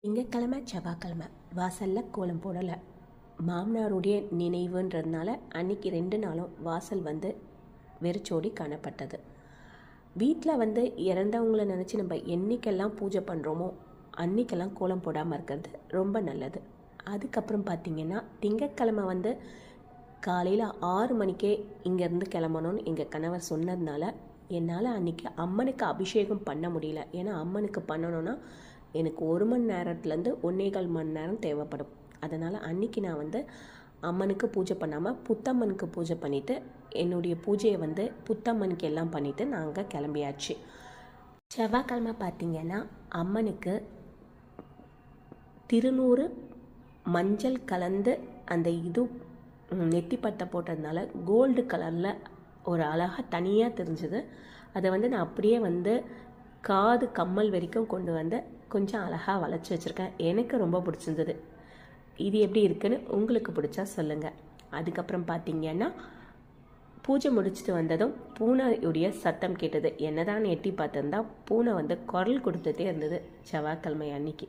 திங்கக்கிழமை செவ்வாய்க்கிழமை வாசலில் கோலம் போடலை. மாமனாருடைய நினைவுன்றதுனால அன்றைக்கி 2 நாளும் வாசல் வெறிச்சோடி காணப்பட்டது. வீட்டில் இறந்தவங்களை நினச்சி நம்ம என்றைக்கெல்லாம் பூஜை பண்ணுறோமோ அன்றைக்கெல்லாம் கோலம் போடாமல் இருக்கிறது ரொம்ப நல்லது. அதுக்கப்புறம் பார்த்திங்கன்னா திங்கக்கிழமை காலையில் 6 மணிக்கே இங்கேருந்து கிளம்பணும்னு எங்கள் கணவர் சொன்னதுனால என்னால் அன்றைக்கி அம்மனுக்கு அபிஷேகம் பண்ண முடியல. ஏன்னா அம்மனுக்கு பண்ணணுன்னா எனக்கு 1 மணி நேரத்துலேருந்து 1.25 மணி நேரம் தேவைப்படும். அதனால் அன்றைக்கி நான் அம்மனுக்கு பூஜை பண்ணாமல் புத்தம்மனுக்கு பூஜை பண்ணிவிட்டு என்னுடைய பூஜையை புத்தம்மனுக்கு எல்லாம் பண்ணிவிட்டு நாங்கள் கிளம்பியாச்சு. செவ்வாய்க்கிழமை பார்த்திங்கன்னா அம்மனுக்கு திருநூறு மஞ்சள் கலந்து அந்த நெத்திப்பட்டை போட்டதுனால கோல்டு கலரில் ஒரு அழகாக தனியாக தெரிஞ்சுது. அதை நான் அப்படியே காது கம்மல் வரைக்கும் கொண்டு கொஞ்சம் அழகாக வளைச்சி வச்சுருக்கேன். எனக்கு ரொம்ப பிடிச்சிருந்தது. இது எப்படி இருக்குன்னு உங்களுக்கு பிடிச்சா சொல்லுங்கள். அதுக்கப்புறம் பார்த்திங்கன்னா பூஜை முடிச்சுட்டு வந்ததும் பூனையுடைய சத்தம் கேட்டது. என்னதான் எட்டி பார்த்துருந்தா பூனை குரல் கொடுத்துட்டே இருந்தது செவ்வாய்க்கிழமை அன்னைக்கு.